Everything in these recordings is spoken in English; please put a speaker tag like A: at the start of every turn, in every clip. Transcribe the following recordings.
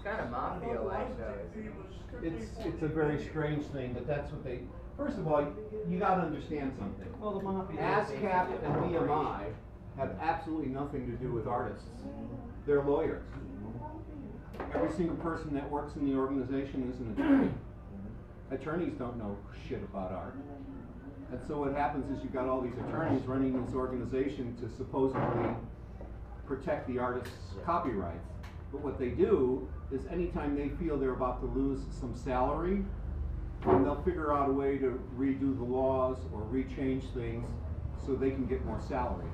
A: kind of mafia-like, though, isn't it?
B: It's a very strange thing, but that's what they. First of all, you got to understand something.
C: Well, the mafia.
B: ASCAP and BMI have absolutely nothing to do with artists. They're lawyers. Every single person that works in the organization is an attorney. Attorneys don't know shit about art. And so what happens is you've got all these attorneys running this organization to supposedly protect the artist's copyrights. But what they do is anytime they feel they're about to lose some salary, they'll figure out a way to redo the laws or rechange things so they can get more salary.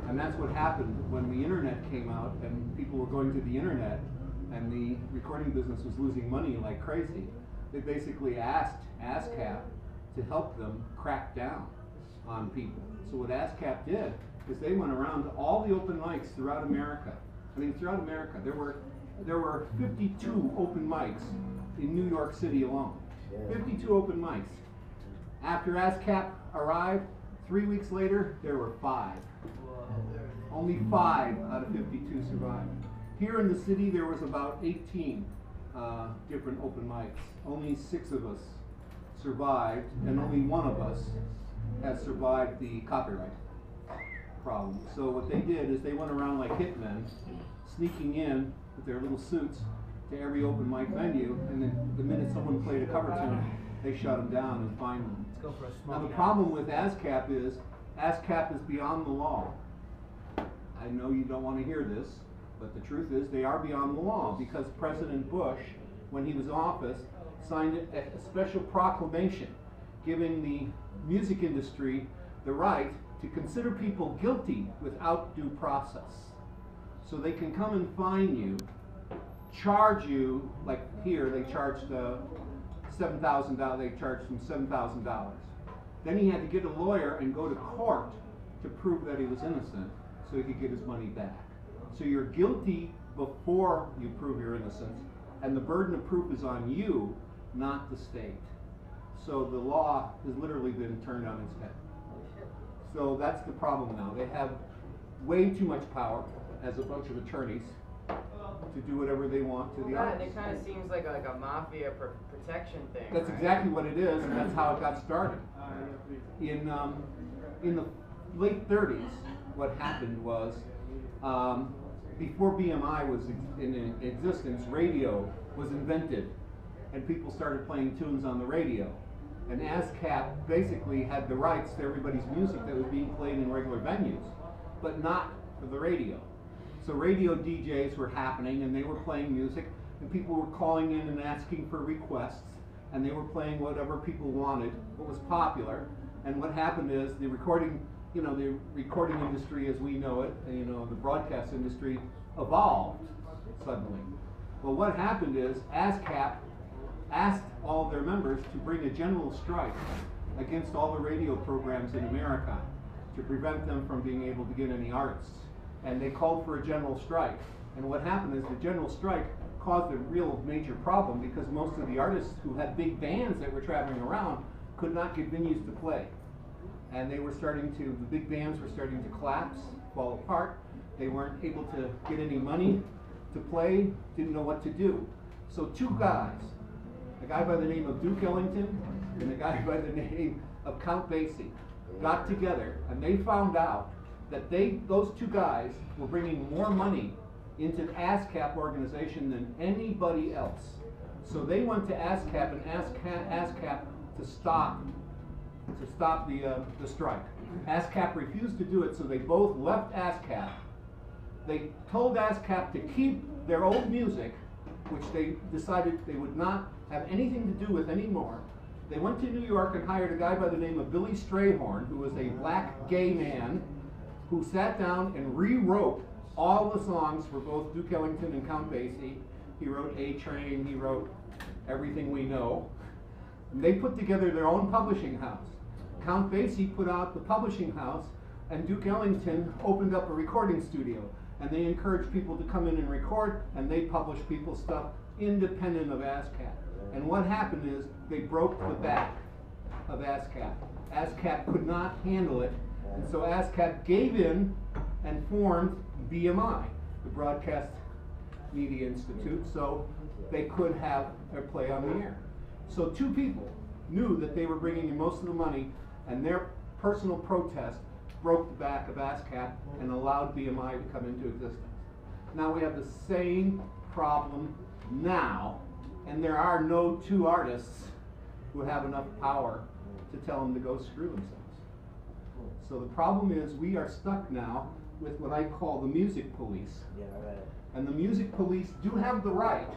B: And that's what happened when the internet came out and people were going to the internet and the recording business was losing money like crazy. They basically asked ASCAP to help them crack down on people. So what ASCAP did is they went around to all the open mics throughout America. I mean, throughout America, there were 52 open mics in New York City alone. 52 open mics. After ASCAP arrived, 3 weeks later, there were 5. Only 5 out of 52 survived. Here in the city, there was about 18 different open mics. Only 6 of us survived, and only 1 of us has survived the copyright problem. So what they did is they went around like hitmen, sneaking in with their little suits to every open mic venue, and then the minute someone played a cover tune, they shut them down and fined them.
C: Let's go for a
B: Now
C: smoke.
B: the problem with ASCAP is beyond the law. I know you don't want to hear this, but the truth is they are beyond the law because President Bush, when he was in office, signed a special proclamation giving the music industry the right to consider people guilty without due process. So they can come and fine you, charge you, like here they charged $7,000, they charged him $7,000. Then he had to get a lawyer and go to court to prove that he was innocent so he could get his money back. So you're guilty before you prove your innocence, and the burden of proof is on you, not the state. So the law has literally been turned on its head. So that's the problem now. They have way too much power as a bunch of attorneys to do whatever they want to the
A: Yeah, and
B: artists.
A: it kind of seems like a mafia protection thing.
B: That's
A: right?
B: exactly what it is, and that's how it got started. In the late 30s, what happened was, before BMI was in existence, radio was invented, and people started playing tunes on the radio. And ASCAP basically had the rights to everybody's music that was being played in regular venues, but not for the radio. So radio DJs were happening, and they were playing music, and people were calling in and asking for requests, and they were playing whatever people wanted, what was popular. And what happened is the recording industry as we know it, the broadcast industry evolved suddenly. Well, what happened is ASCAP asked all of their members to bring a general strike against all the radio programs in America to prevent them from being able to get any artists. And they called for a general strike. And what happened is the general strike caused a real major problem because most of the artists who had big bands that were traveling around could not get venues to play. And the big bands were starting to collapse, fall apart. They weren't able to get any money to play, didn't know what to do. So 2 guys, a guy by the name of Duke Ellington and a guy by the name of Count Basie, got together and they found out that those 2 guys were bringing more money into the ASCAP organization than anybody else. So they went to ASCAP and asked ASCAP to stop the strike. ASCAP refused to do it, so they both left ASCAP. They told ASCAP to keep their old music, which they decided they would not have anything to do with anymore. They went to New York and hired a guy by the name of Billy Strayhorn, who was a black gay man, who sat down and rewrote all the songs for both Duke Ellington and Count Basie. He wrote A-Train, he wrote Everything We Know. And they put together their own publishing house. Count Basie put out the publishing house, and Duke Ellington opened up a recording studio. And they encouraged people to come in and record, and they published people's stuff independent of ASCAP. And what happened is they broke the back of ASCAP. ASCAP could not handle it, and so ASCAP gave in and formed BMI, the Broadcast Media Institute, so they could have their play on the air. So two people knew that they were bringing in most of the money, and their personal protest broke the back of ASCAP and allowed BMI to come into existence. Now we have the same problem now, and there are no two artists who have enough power to tell them to go screw themselves. So the problem is we are stuck now with what I call the music police.
C: Yeah, right.
B: And the music police do have the right,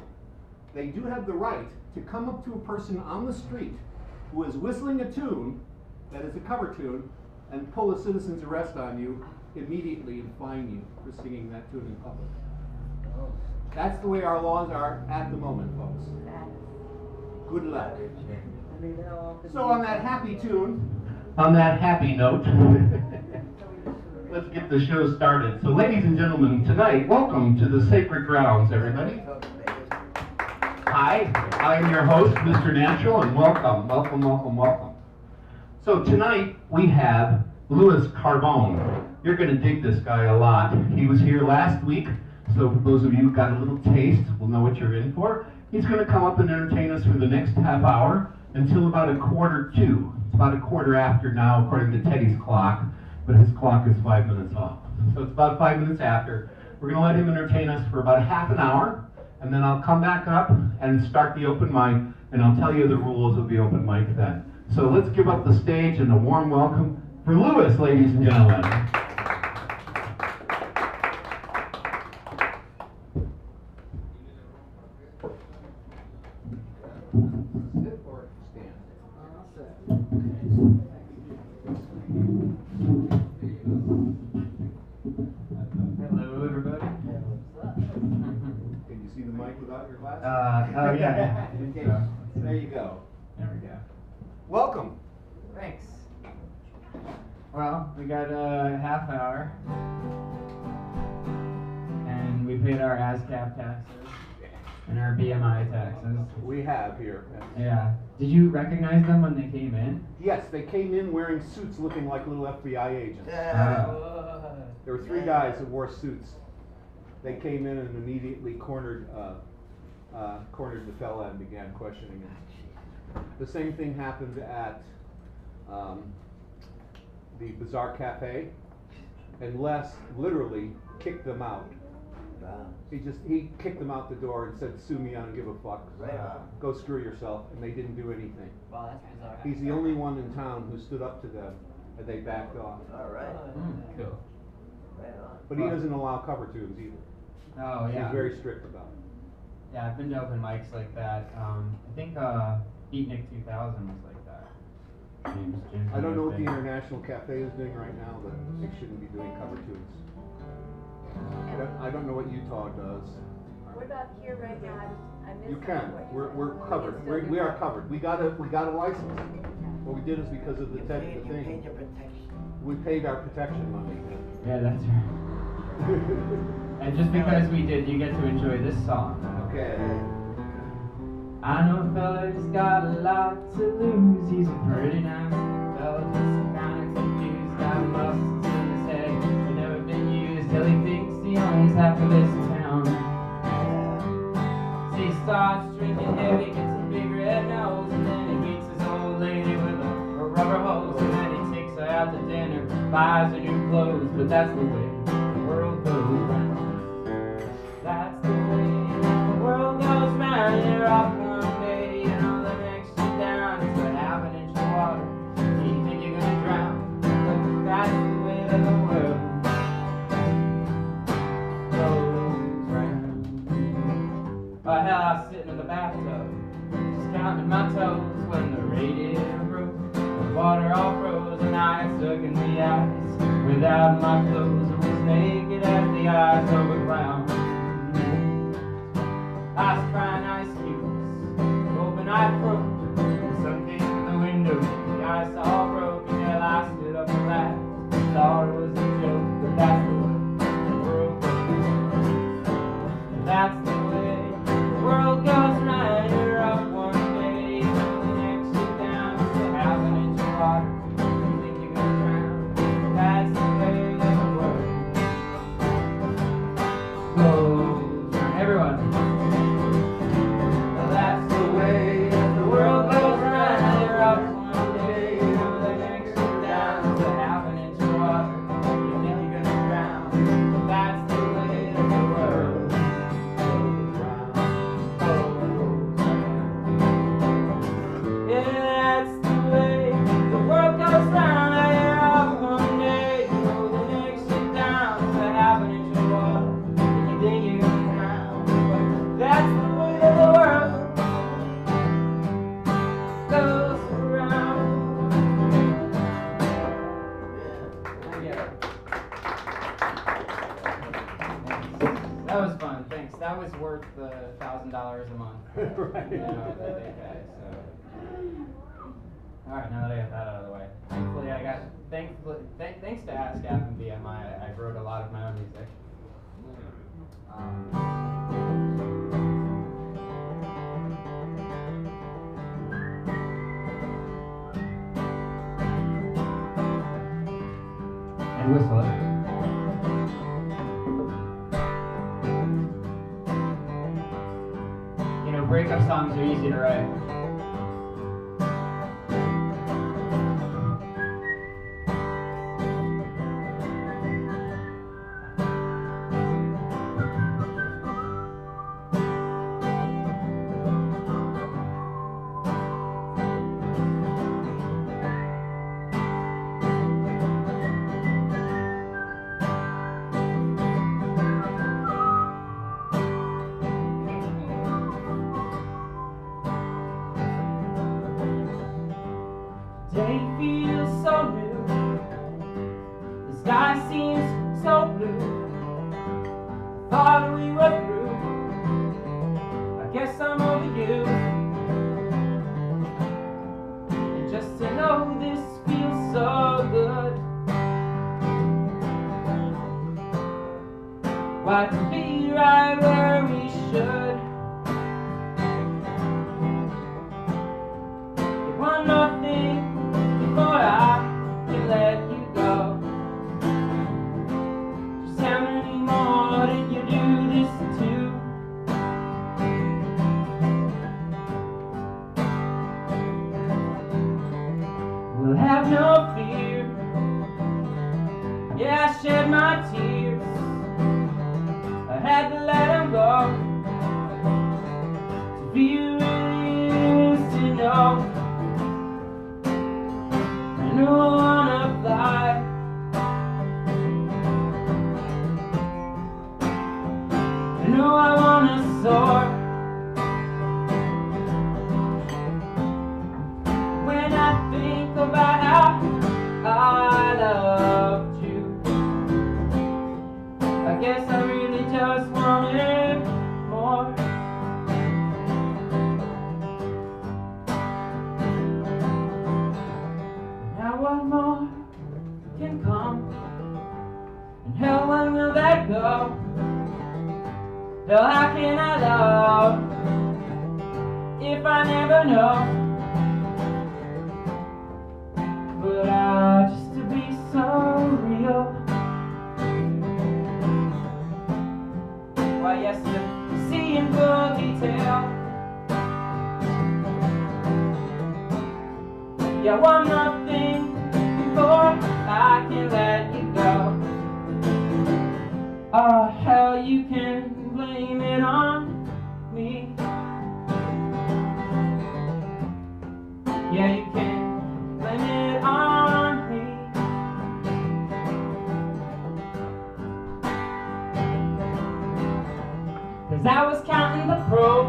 B: they do have the right to come up to a person on the street who is whistling a tune that is a cover tune and pull a citizen's arrest on you immediately and fine you for singing that tune in public. That's the way our laws are at the moment, folks. Good luck. So on that happy tune, on that happy note, let's get the show started. So ladies and gentlemen, tonight, welcome to the sacred grounds, everybody. Hi, I'm your host, Mr. Natural, and welcome, welcome, welcome, welcome. So tonight we have Louis Carbone. You're going to dig this guy a lot. He was here last week, so for those of you who got a little taste, will know what you're in for. He's going to come up and entertain us for the next half hour until about 1:45. It's about 1/4 after now, according to Teddy's clock, but his clock is 5 minutes off. So it's about 5 minutes after. We're going to let him entertain us for about half an hour, and then I'll come back up and start the open mic, and I'll tell you the rules of the open mic then. So let's give up the stage and a warm welcome for Louis, ladies and gentlemen. Sit or stand?
D: Hello, everybody.
B: Can you see the mic without your glasses?
D: Oh yeah.
B: Okay. There you go.
D: There we go.
B: Welcome.
A: Thanks.
D: Well, we got a half hour, and we paid our ASCAP taxes and our BMI taxes.
B: We have here.
D: Yeah. Did you recognize them when they came in?
B: Yes, they came in wearing suits looking like little FBI agents. There were three guys who wore suits. They came in and immediately cornered the fella and began questioning him. The same thing happened at the Bazaar Cafe, and Les literally kicked them out.
C: Wow.
B: He kicked them out the door and said, "Sue me, I don't give a fuck.
C: Right on.
B: Go screw yourself," and they didn't do anything.
A: Wow, that's bizarre.
B: He's the only one in town who stood up to them, and they backed off.
C: All right.
D: Cool.
C: Right on.
B: But he doesn't allow cover tunes either.
D: Oh yeah.
B: He's very strict about it.
D: Yeah, I've been to open mics like that. I think Beatnik 2000 was like that. James
B: I don't know what the
D: thing.
B: International Cafe is doing right now, but they shouldn't be doing cover tunes. I don't know what Utah does.
E: What about here right now? I missed
B: You
E: that
B: can.
E: what you
B: We're
E: said.
B: covered. We are covered. We got a license. What we did is because of the
C: You
B: thing.
C: paid your protection.
B: We paid our protection money.
D: Yeah, that's right. And just because we did, you get to enjoy this song.
B: Okay.
D: I know a fella who's got a lot to lose. He's a pretty nice fella, just kind of confused. Got muscles in his head, but never been used. Till he thinks he owns half of this town. So he starts drinking heavy, gets a big red nose, and then he beats his old lady with a rubber hose. And then he takes her out to dinner, buys her new clothes. But that's the way the world goes round. That's the way the world goes round. You're off one day, and all the next you're down. It's like half an inch of water. You think you're gonna drown, but that's the way the world goes round. Oh hell, I was sitting in the bathtub, just counting my toes when the radiator broke. The water all froze, and I stuck in the ice. Without my clothes, I was naked as the eyes of a clown. I was crying ice cubes, hoping I'd broke. Sun came in the window, the ice all broke, and hell, I stood up and laughed. Thought it was a joke, but that's the way the world goes. That's the way the world goes round. You're up one day, and the next you're down. It's a half an inch of water, you think you're gonna drown. That's the way the world Well, that's the way that the world goes round. You're up one day, the next you're down. It's happening to water, you think you're gonna drown. Well, that's the way that the world goes round. Yeah, that's the way the world goes round. You're up one day, the next you're down. It's happening to water, you think you're gonna drown. But that's the way that the world goes around. Yeah. That was fun, thanks. That was worth the $1,000 a month.
B: Right.
D: You know, that they pay, so. Alright, now that I got that out of the way. Thankfully I got, thanks to ASCAP and BMI, I wrote a lot of my own music. And whistle it. You know, breakup songs are easy to write. Day feels so new. The sky seems so blue. Thought we were through. I guess I'm over you. And just to know this feels so good. Why to be right where we should. One more thing before I can let you go. Just how many more did you do this to? We'll have no fear. Yeah, I shed my tears. I had to let them go. To be really is to know. I know I wanna fly. I know I wanna soar. When I think about how I loved you, I guess I really just wanted more. Now what more can come? And hell, when will that go? Hell, how can I love if I never know? But just to be so real. Why, yes, to see in full detail. Yeah, one more thing before I can let you go. Oh, hell, you can blame it on me. Yeah, you can blame it on me. 'Cause I was counting the pros.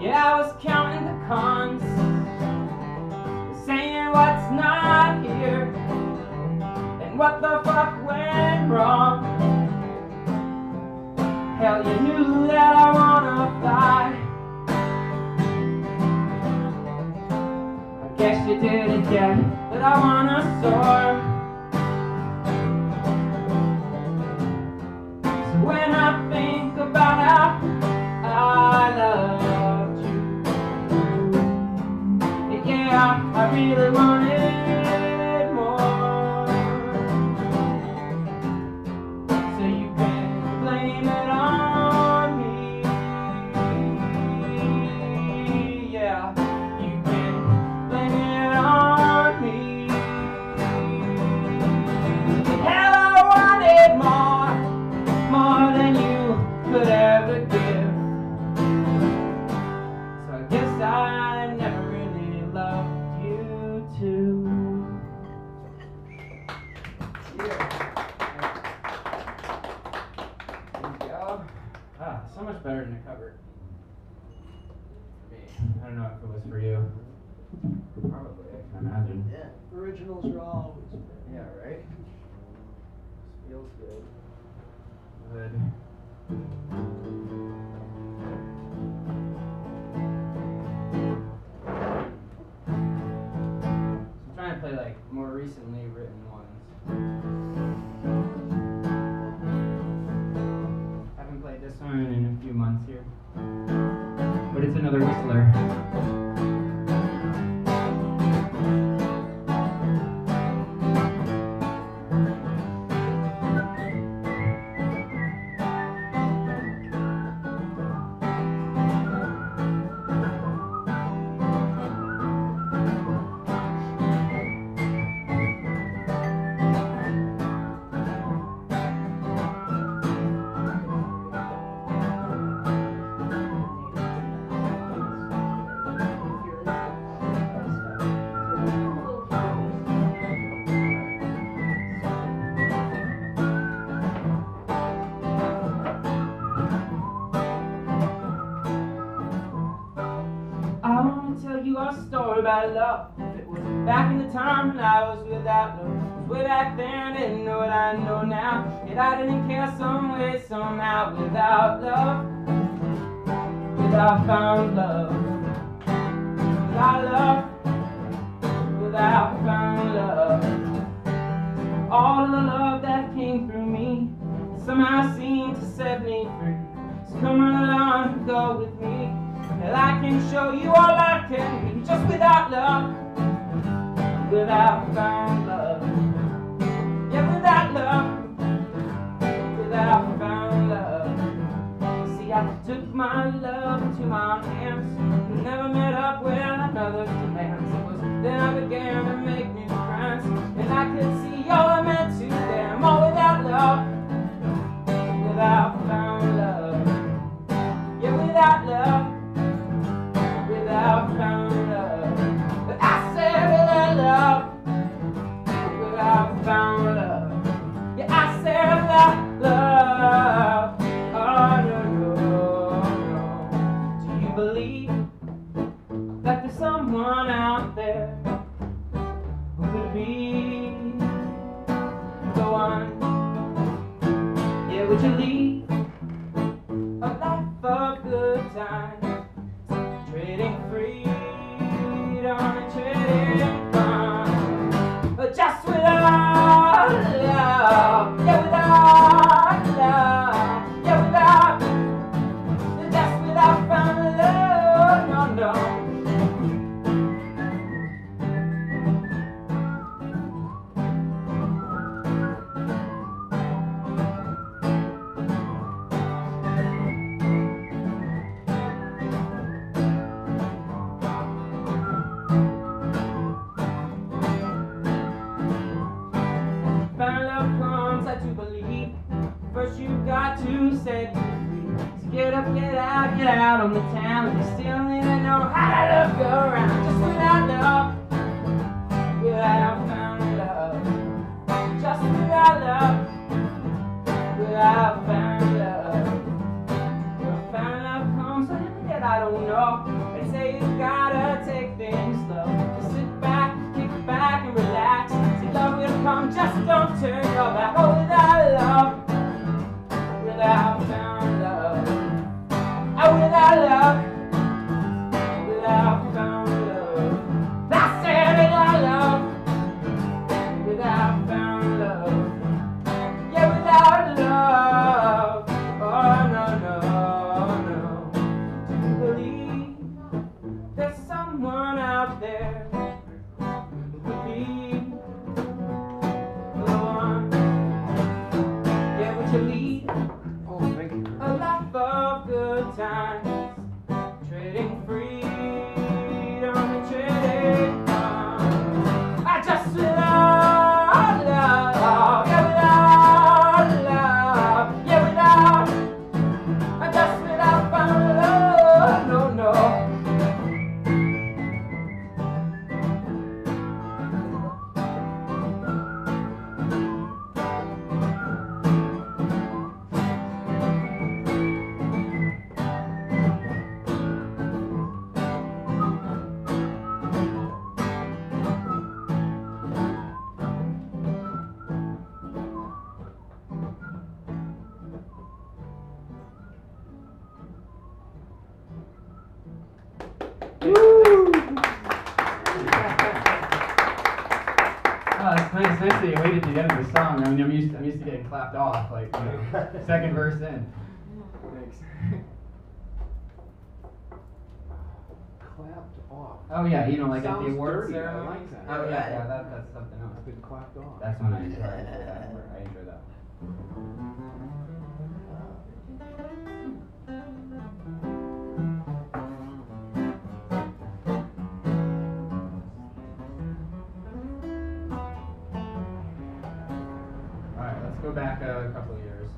D: Yeah, I was counting the cons. Saying what's not here and what the fuck went wrong. Hell, you knew that I wanna fly. I guess you didn't get that I wanna soar. So when I think about how I loved you, yeah, I really wanted more. So you can blame it on so much better than a cover. For me. I don't know if it was for you. Probably, I can imagine.
C: Yeah. Originals are always better.
A: Yeah, right? Feels good.
D: Good. I'm trying to play like more recently written ones. Haven't played this one in a few months here, but it's another Whistler. I wanna tell you a story about love. It was back in the time when I was without love. It was way back then, didn't know what I know now. Yet I didn't care some way, somehow. Without love, without found love. Without love, without found love. All of the love that came through me somehow seemed to set me free. So come on along and go with me. And I can show you all I can be. Just without love, without found love. Yeah, without love, without found love. See, I took my love into my own hands and never met up with another's demands. It was then I began to make new friends, and I could see all I meant to them. All without love, without found love. Yeah, without love, without found love. But I said without love, without found love. Yeah, I said without love. Oh no, no, no. Do you believe that there's someone out there who could be the one? Yeah, would you leave a life of good times? Trading freedom and trading fun, but just without love, yeah, without love, yeah, without, just without found love, no, no. Found love comes, I do believe. First you got to set you free. So get up, get out on the town. You still need to know how to look around. Just without love, without found love. Just without love, without found love. When found love comes, yet I don't know. They say you gotta take things slow. Just sit back, kick back and relax. See, love will come, just don't turn your back. Oh, without love, without found love. Oh, without love, without found love. I said without love, without found love. Yeah, without love. Oh, no, no, no. Do you believe there's someone out there who could be the one? Yeah, would you lead
B: Oh, thank you.
D: a life of good times, trading freedom and trading fun? I just without love, yeah, without love, yeah, without, I just without found love, no, no. Oh, it's nice that you waited to the end of the song. I mean, I'm used to getting clapped off, like, you know, second verse in.
A: Thanks.
B: Clapped off.
D: Oh yeah, you know, like at the
B: Sounds
D: awards
B: dirty. I
D: ceremony.
B: like that.
D: Oh yeah, that's something else.
B: I've been clapped off.
D: That's when I enjoy that. I enjoy that. All right, let's go back a couple of years.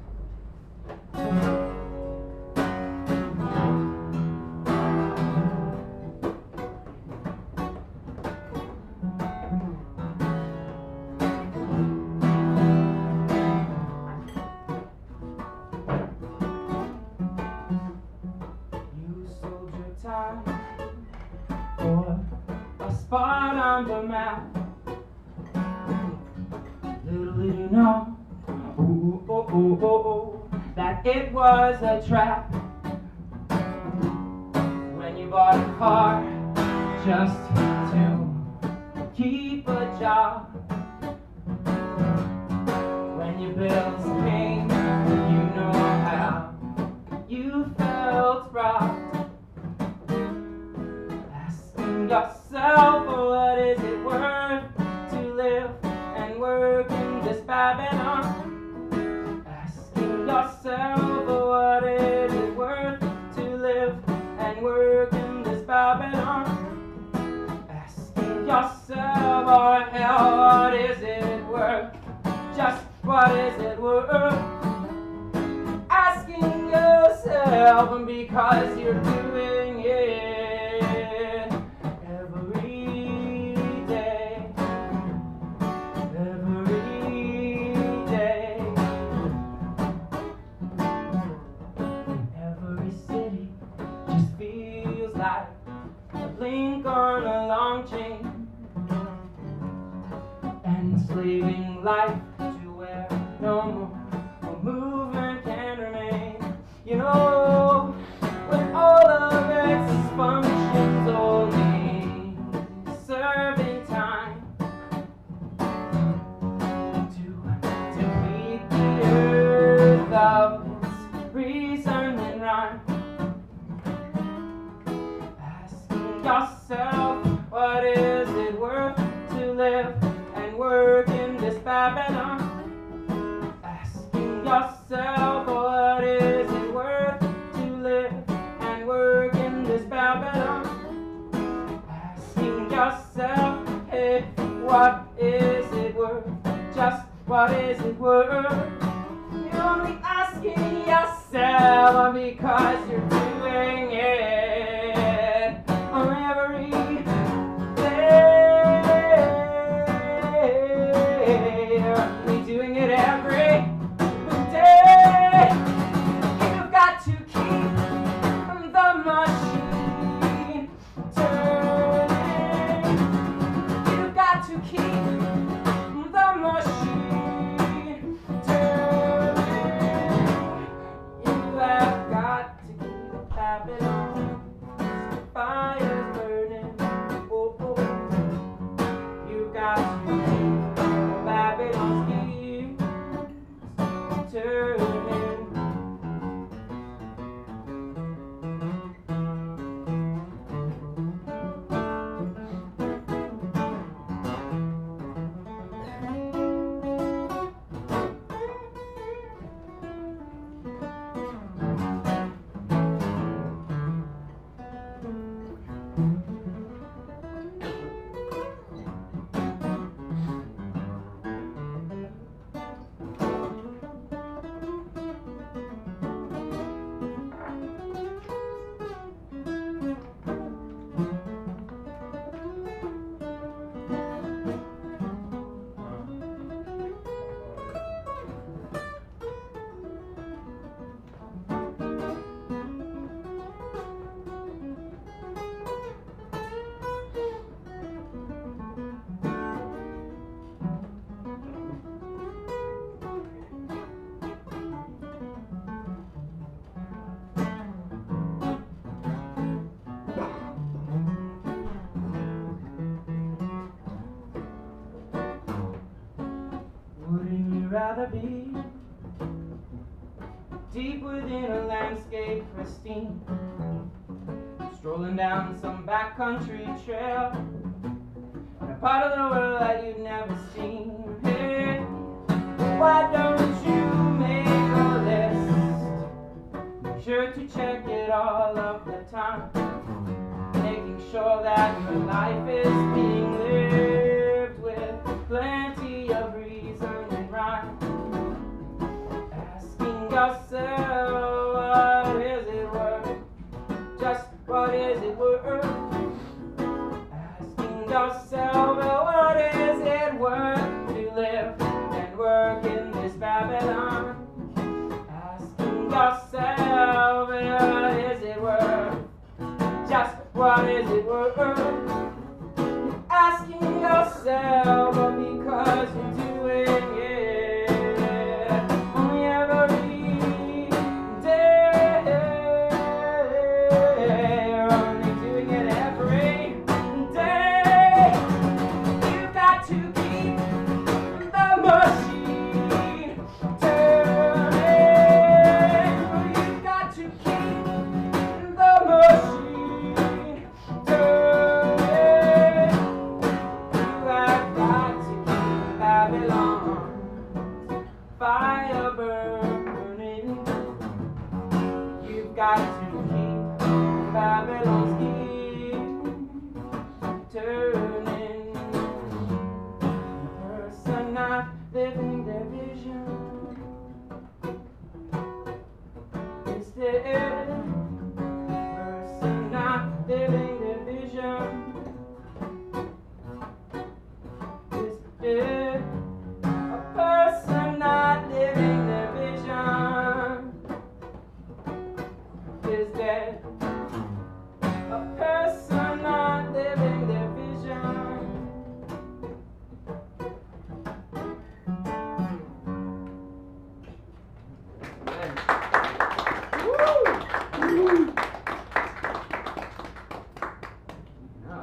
D: For a spot on the map. Little did you know, that it was a trap. When you bought a car just to keep a job. When your bills came, you know how you felt robbed. Yourself, what is it worth to live and work in this Babylon? Asking yourself, what is it worth to live and work in this Babylon? Asking yourself, oh hell, what is it worth? Just what is it worth? Asking yourself, because you're doing it. Link on a long chain, enslaving life to where no more movement can remain. You know, when all of its functions only serving time to defeat the earth of its reason and rhyme. Yourself, what is it worth to live and work in this Babylon? Asking yourself, what is it worth to live and work in this Babylon? Asking yourself, hey, what is it worth? Just what is it worth? You're only asking yourself because you're doing it. Every day, we're doing it every day. You've got to keep the machine turning. You've got to keep the machine turning. You have got to keep Babylon. Fire's burning, oh, oh. You've got to keep Babylon's gears turning. rather be deep within a landscape pristine, strolling down some backcountry trail in a part of the world that you've never seen. Hey, why don't you make a list? Make sure to check it all of the time, making sure that your life is being lived with plenty of reason and rhyme. Asking yourself, what is it worth? Just what is it worth? Asking yourself, what is it worth to live and work in this Babylon? Asking yourself, what is it worth? Just what is it worth? Asking yourself, because you do it, yeah, only every day, only doing it every day. You've got to keep the machine turning. You've got to keep the machine turning. You have got to keep Babylon fire burning. You've got to keep Babylon's keep turning. The person not living their vision, instead, person not living their vision, instead, a person not living their vision is dead. A person not living their vision. No,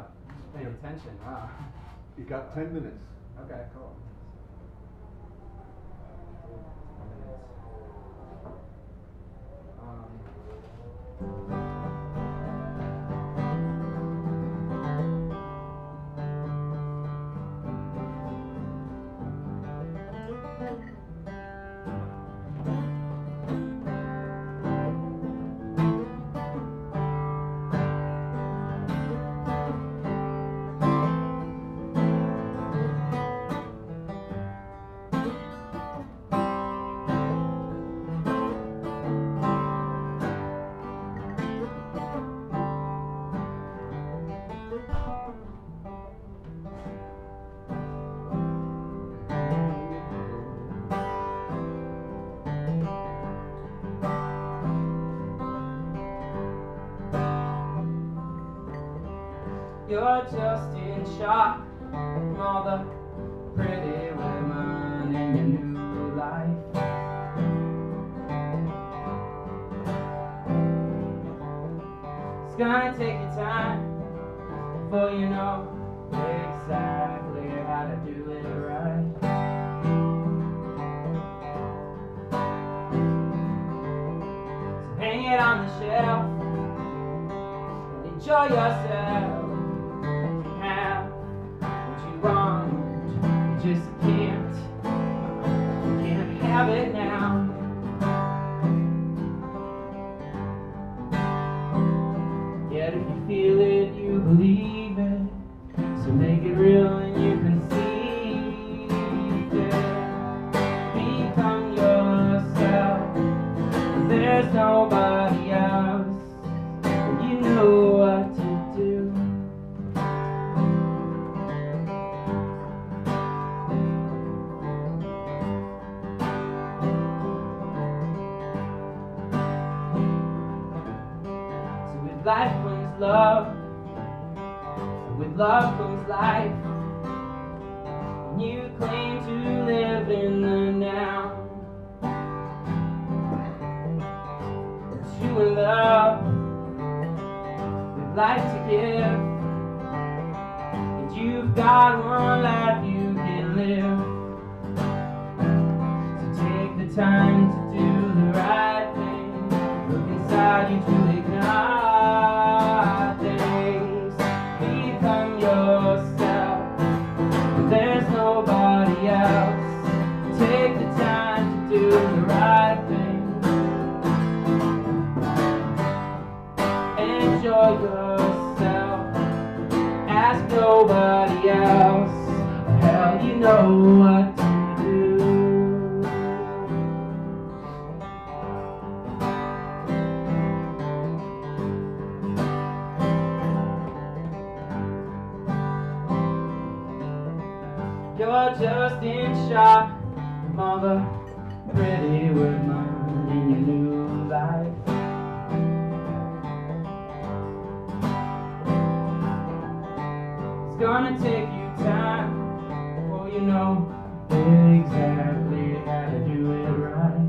D: paying attention. Wow.
B: You got 10 minutes.
D: Okay, cool. You're just in shock from all the pretty women in your new life. It's gonna take you time before you know exactly how to do it right. So hang it on the shelf and enjoy yourself. Have what you want, you just can't have it now. Yet if you feel it, you believe it, so make it real and you conceive it. Become yourself, there's nobody else, and you know what to do. Life comes love, and with love comes life, and you claim to live in the now. True in love, with life to give, and you've got one life you can live. time to do the right thing. Look inside you to ignite things. Become yourself. There's nobody else. Take the time to do the right thing. Enjoy yourself. Ask nobody else. Hell, you know what to do. You're just in shock from all the pretty women in your new life. It's gonna take you time before you know exactly how to do it right.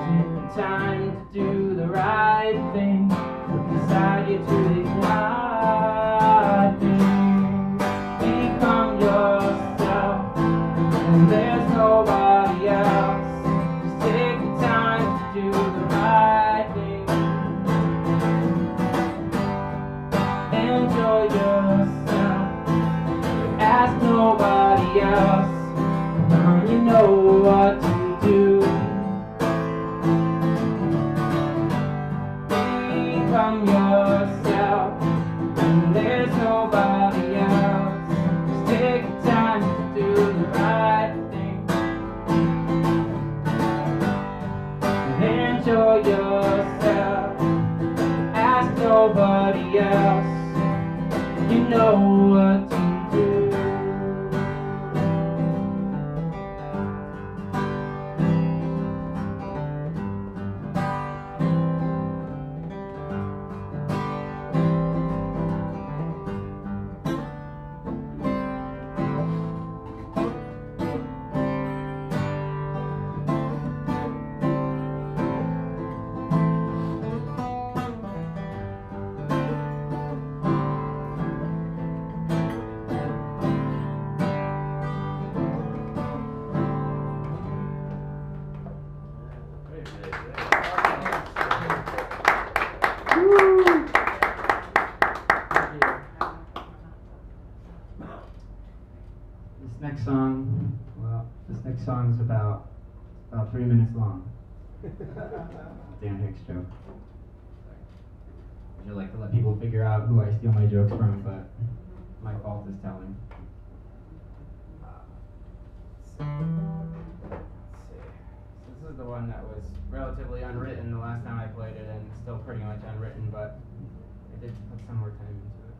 D: Take the time to do the right thing. Look inside you to ignite things. Become yourself, and there's nobody else. Just take the time to do the right thing. Enjoy yourself, ask nobody else. You know what to do. Become yourself, and there's nobody else. Just take the time to do the right thing. Enjoy yourself, ask nobody else. You know what to do. This next song is about 3 minutes long. Dan Hicks joke. I usually like to let people figure out who I steal my jokes from, but my fault is telling. Let's see. This is the one that was relatively unwritten the last time I played it, and still pretty much unwritten, but I did put some more time into it.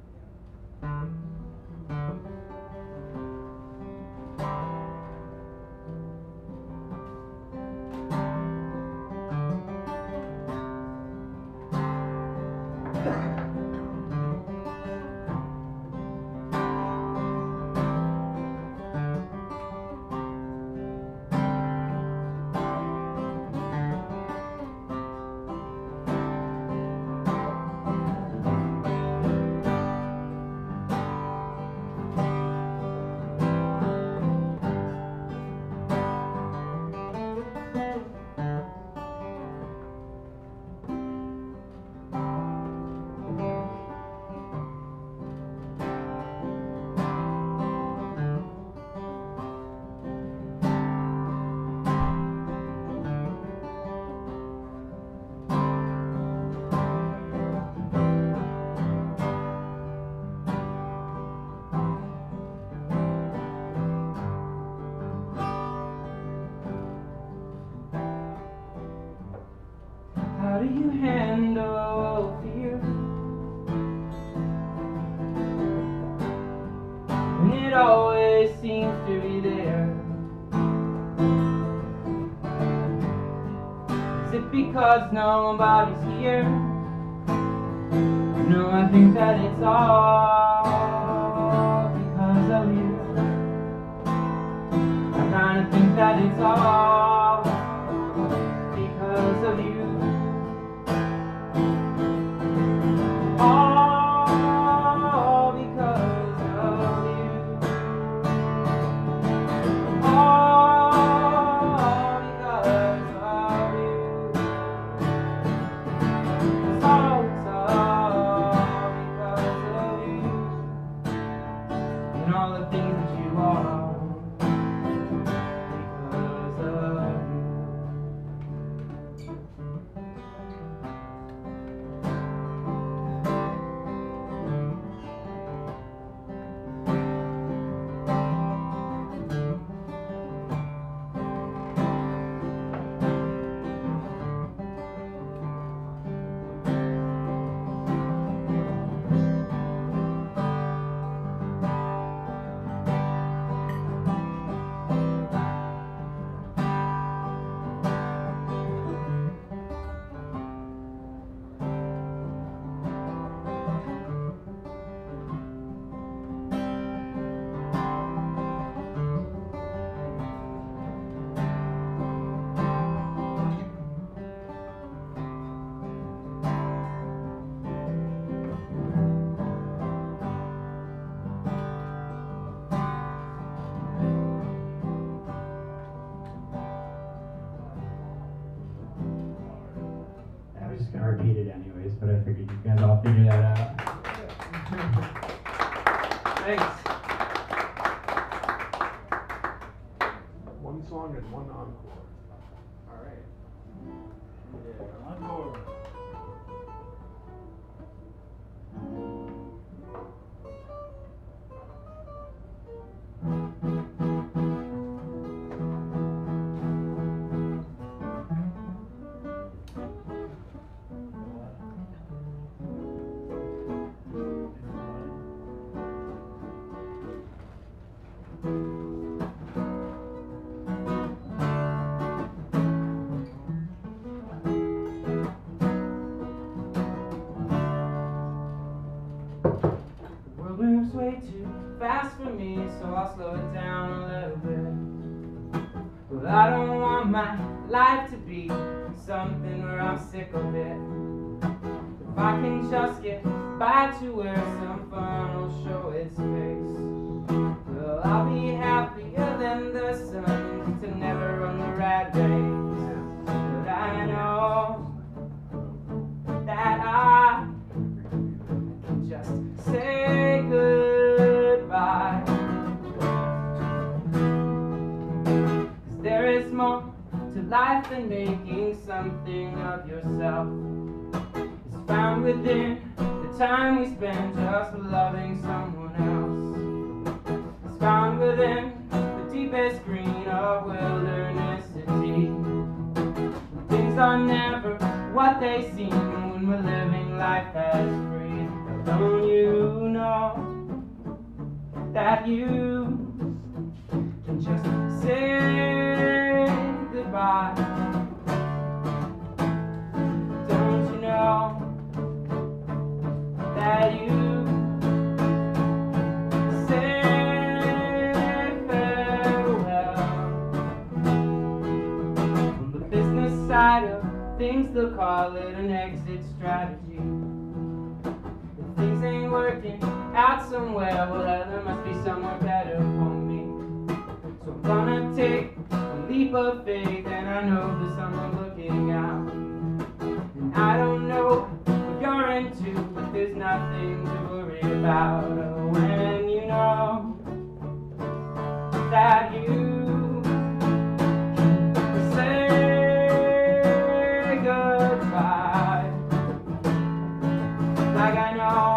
D: How do you handle fear when it always seems to be there? Is it because nobody's here? No, I think that it's all because of you. I kinda think that it's all because of you. All because of you. repeat it anyways, but I figured you guys all figure that out. Thanks.
B: One song and one encore.
A: All right.
C: Encore.
D: The world moves way too fast for me, so I'll slow it down a little bit. Well, I don't want my life to be something where I'm sick of it. If I can just get by to where some fun will show its face, well, I'll be happier than the sun to never run the rat race. But I know that I can just say goodbye. 'Cause there is more to life than making something of yourself. It's found within the time we spend just loving someone else. It's found within the deepest green of wilderness-ity. Things are never what they seem when we're living life as free. Now don't you know that you can just say goodbye? Don't you know that you say farewell? On the business side of things, they'll call it an exit strategy. If things ain't working out somewhere, well, there must be somewhere better for me. So I'm gonna take a leap of faith, and I know there's someone looking out. And I don't know what you're into, but there's nothing to worry about. Oh, when you know that you can say goodbye, like I know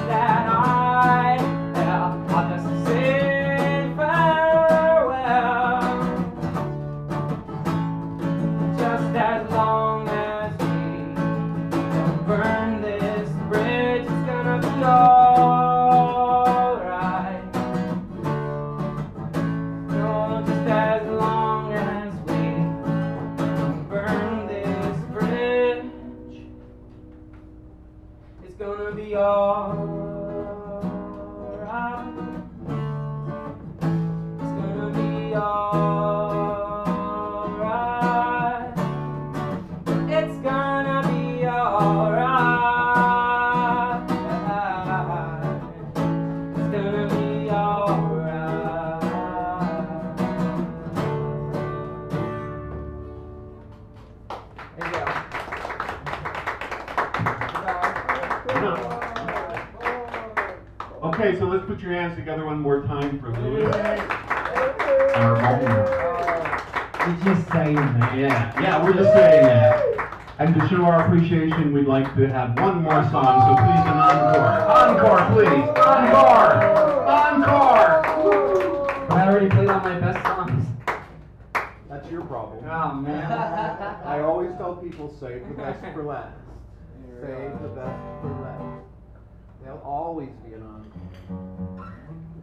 D: that I'll just say farewell. Just as long as we don't burn this bridge, it's gonna be alright. No, just as long as we don't burn this bridge, it's gonna be alright. It's gonna be alright. It's gonna be alright. It's gonna be alright. There you go.
B: Okay, so let's put your hands together one more time for Louis. Our moment.
D: You're just saying that.
B: Yeah, we're just saying that. And to show our appreciation, we'd like to have one more song, so please an encore. Encore, please. Encore! Encore!
D: I already played all my best songs.
B: That's your problem.
D: Oh, man.
B: I always tell people, save the best for last. Save the best for last. There'll always be an encore.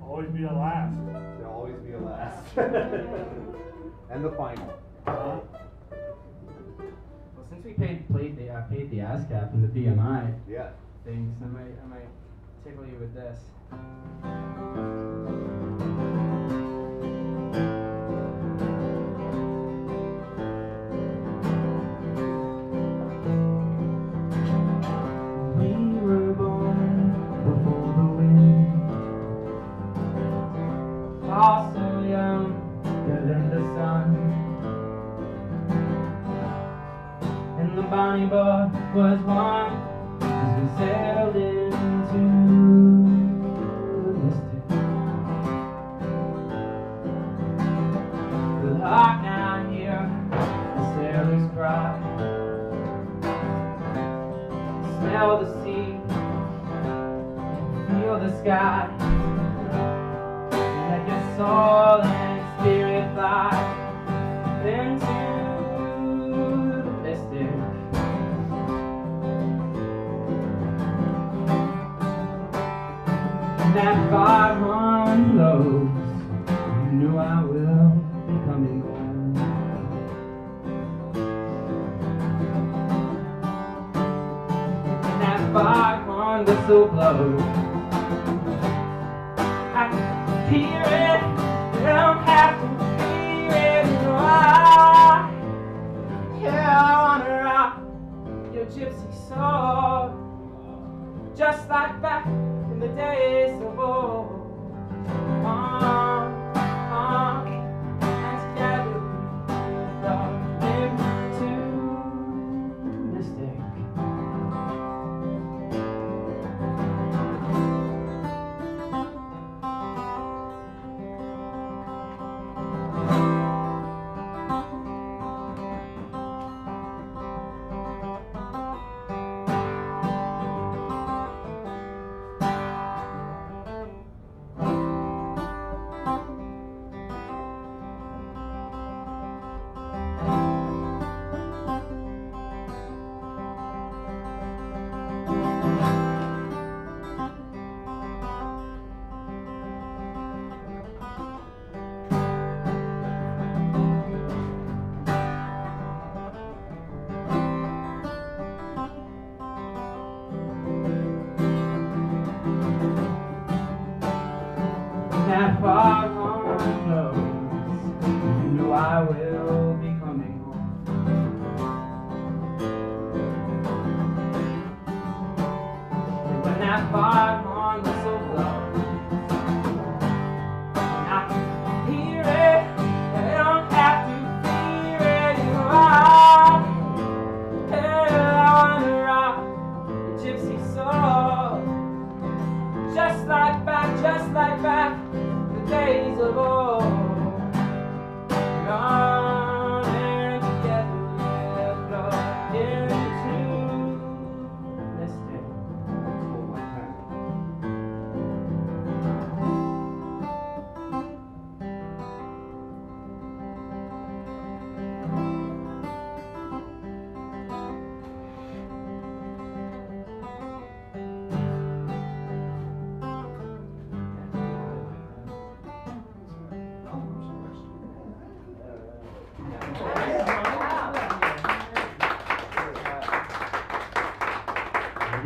C: Always be the last.
B: There'll always be a last. And the final.
D: Well, since we paid the ASCAP and the BMI
B: Yeah.
D: things, I might tickle you with this. We were born before the wind, all so young, younger than the sun. And the only but was one as we sailed into the mystic. The heart now here, the sailors cry. Smell the sea, feel the sky. Let your soul and spirit fly into the mystic. And that fire blows, you knew I will be coming home. And that fire whistle blows, I can hear it, you don't have to hear it, you know I wanna rock your gypsy soul, just like back in the days of old. And together we fell into the mystic. That far on knows, you know I will be coming home. And when that far on whistle blows, and I can hear it, I don't have to fear it, you know I wanna rock the gypsy soul, just like back, the days of old. Gone and together we'll flow into the mystic.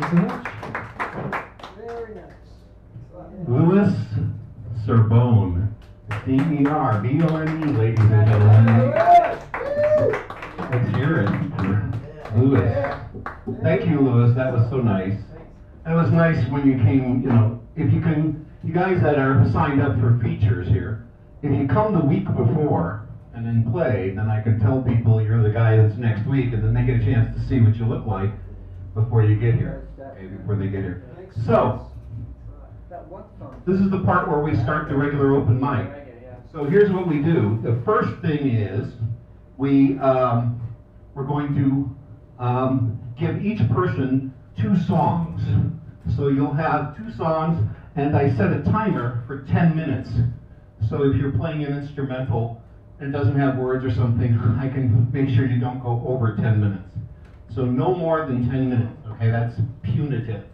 D: Thank you so much.
A: Very nice.
F: Louis Cerbone, C-E-R-B-O-N-E, ladies and gentlemen. Let's hear it for Louis. Thank you, Louis. That was so nice. That was nice when you came, you know, if you can, you guys that are signed up for features here, if you come the week before and then play, then I can tell people you're the guy that's next week, and then they get a chance to see what you look like before you get here, okay, before they get here. So, this is the part where we start the regular open mic. So here's what we do. The first thing is we're going to give each person 2 songs. So you'll have 2 songs, and I set a timer for 10 minutes. So if you're playing an instrumental and doesn't have words or something, I can make sure you don't go over 10 minutes. So no more than 10 minutes, okay? That's punitive,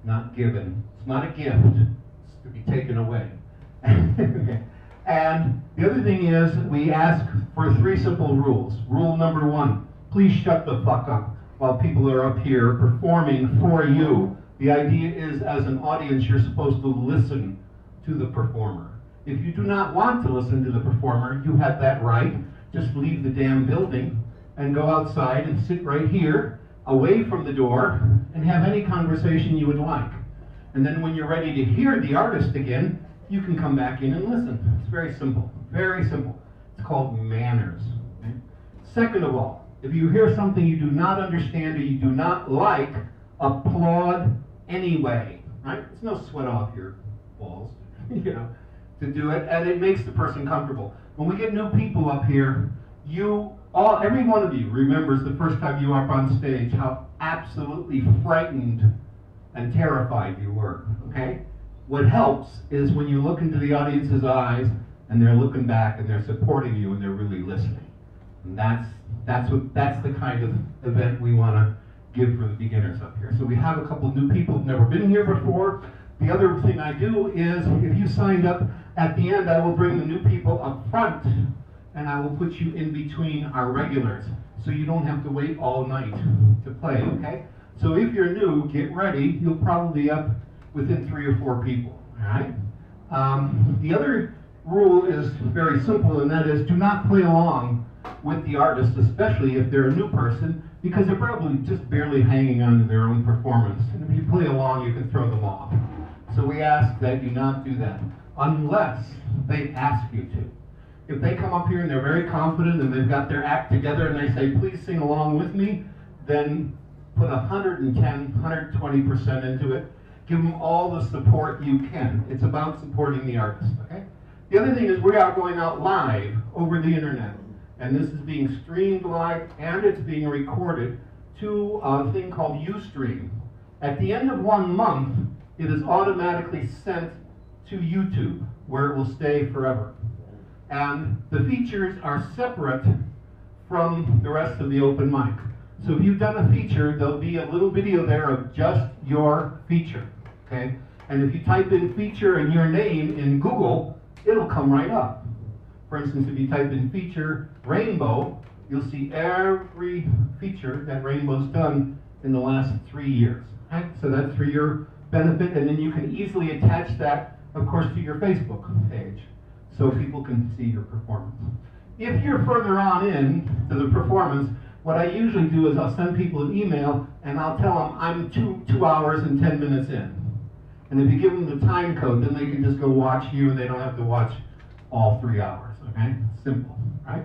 F: not given. It's not a gift, it's to be taken away. Okay. And the other thing is, we ask for 3 simple rules. Rule number 1, please shut the fuck up while people are up here performing for you. The idea is, as an audience, you're supposed to listen to the performer. If you do not want to listen to the performer, you have that right. Just leave the damn building and go outside and sit right here, away from the door, and have any conversation you would like. And then when you're ready to hear the artist again, you can come back in and listen. It's very simple, very simple. It's called manners. Okay? Second of all, If you hear something you do not understand or you do not like, applaud anyway, right? It's no sweat off your balls, you know, to do it, and it makes the person comfortable. When we get new people up here, every one of you remembers the first time you were up on stage, how absolutely frightened and terrified you were, okay? What helps is when you look into the audience's eyes and they're looking back and they're supporting you and they're really listening. And that's the kind of event we want to give for the beginners up here. So we have a couple new people who've never been here before. The other thing I do is, if you signed up, at the end I will bring the new people up front and I will put you in between our regulars, so you don't have to wait all night to play, okay? So if you're new, get ready. You'll probably be up within 3 or 4 people, all right? The other rule is very simple, and that is do not play along with the artist, especially if they're a new person, because they're probably just barely hanging on to their own performance. And if you play along, you can throw them off. So we ask that you not do that, unless they ask you to. If they come up here and they're very confident and they've got their act together and they say, please sing along with me, then put 110, 120% into it. Give them all the support you can. It's about supporting the artist, okay? The other thing is we are going out live over the internet. And this is being streamed live and it's being recorded to a thing called Ustream. At the end of 1 month, it is automatically sent to YouTube, where it will stay forever. And the features are separate from the rest of the open mic. So if you've done a feature, there'll be a little video there of just your feature, okay? And if you type in feature and your name in Google, it'll come right up. For instance, if you type in feature Rainbow, you'll see every feature that Rainbow's done in the last 3 years. Okay? So that's for your benefit, and then you can easily attach that, of course, to your Facebook page, so people can see your performance. If you're further on in to the performance, what I usually do is I'll send people an email and I'll tell them I'm 2 hours and 10 minutes in. And if you give them the time code, then they can just go watch you and they don't have to watch all 3 hours, okay? Simple, right?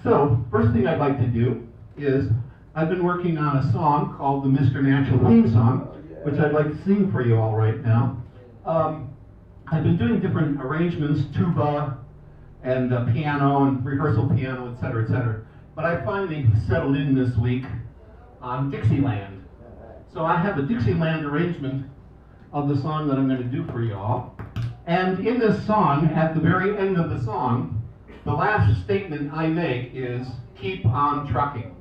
F: So, first thing I'd like to do is, I've been working on a song called the Mr. Natural theme song, which I'd like to sing for you all right now. I've been doing different arrangements, tuba and piano and rehearsal piano, et cetera, but I finally settled in this week on Dixieland. So I have a Dixieland arrangement of the song that I'm going to do for you all. And in this song, at the very end of the song, the last statement I make is, keep on trucking.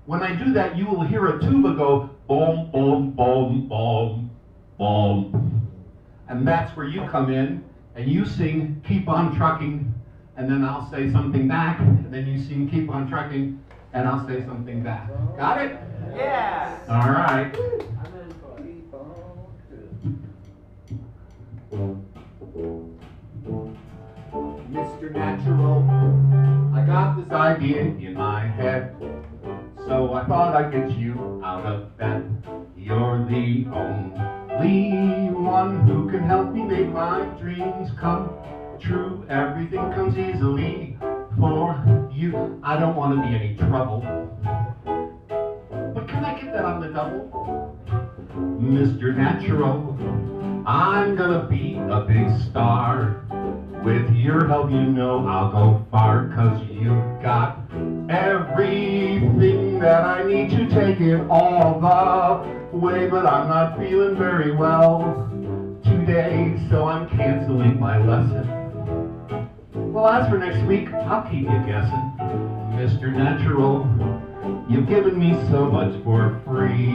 F: When I do that, you will hear a tuba go, boom, boom, boom, boom, boom. And that's where you come in, and you sing, keep on trucking, and then I'll say something back, and then you sing, keep on trucking, and I'll say something back. Got it?
D: Yeah!
F: All right. Mr. Natural, I got this idea in my head, so I thought I'd get you out of bed. You're the only one who can help me make my dreams come true. Everything comes easily for you. I don't want to be any trouble, but can I get that on the double? Mr. Natural, I'm gonna be a big star. With your help, you know I'll go far, 'cause you've got everything that I need to take it all the way. But I'm not feeling very well today, so I'm canceling my lesson. Well, as for next week, I'll keep you guessing. Mr. Natural, you've given me so much for free.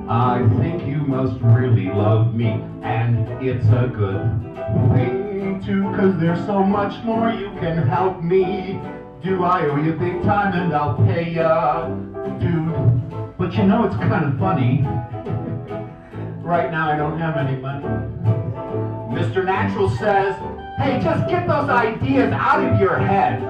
F: I think you must really love me, and it's a good thing too, 'cause there's so much more you can help me do. I owe you big time and I'll pay ya, dude. But you know, it's kind of funny. Right now I don't have any money. Mr. Natural says, hey, just get those ideas out of your head.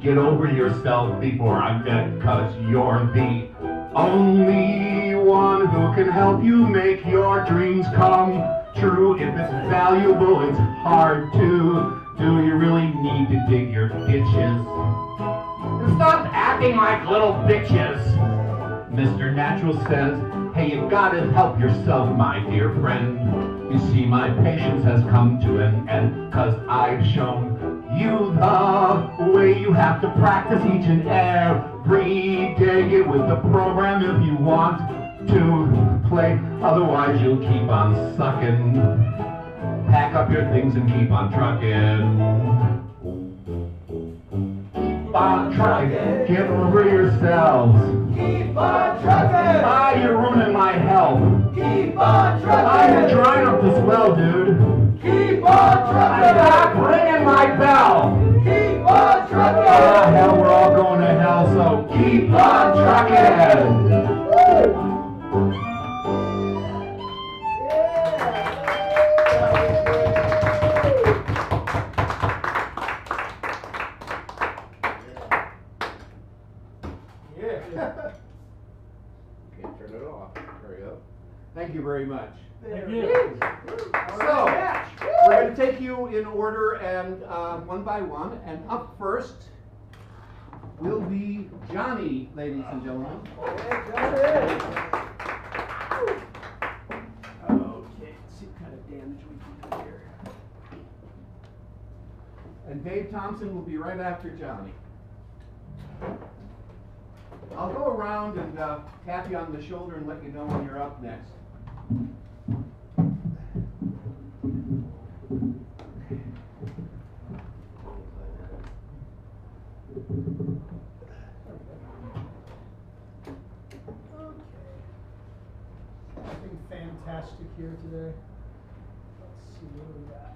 F: Get over yourself before I'm dead, 'cause you're the only one who can help you make your dreams come true. If it's valuable, it's hard to do. You really need to dig your ditches and Stop acting like little bitches. Mr. Natural says, hey, you gotta help yourself, my dear friend. You see, my patience has come to an end, 'cause I've shown you the way you have to practice each and every day. Get with the program if you want to play, otherwise you'll keep on sucking. Pack up your things and keep on trucking. Keep on trucking. Get over yourselves.
A: Keep on trucking!
F: Ah, you're ruining my health.
A: Keep on trucking!
F: Ah, you're drying up this well, dude.
A: Keep on trucking!
F: Stop ringing my bell.
A: Keep on trucking!
F: Ah, hell, we're all going to hell, so keep on trucking.
B: Can't turn it off. There we go. Thank you very much.
C: Thank you.
B: So, we're going to take you in order and one by one. And up first will be Johnny, ladies and gentlemen.
A: Okay, let's see what kind of damage we can do here.
B: And Dave Thompson will be right after Johnny. I'll go around and tap you on the shoulder and let you know when you're up next.
A: Nothing fantastic here today. Let's see what we got.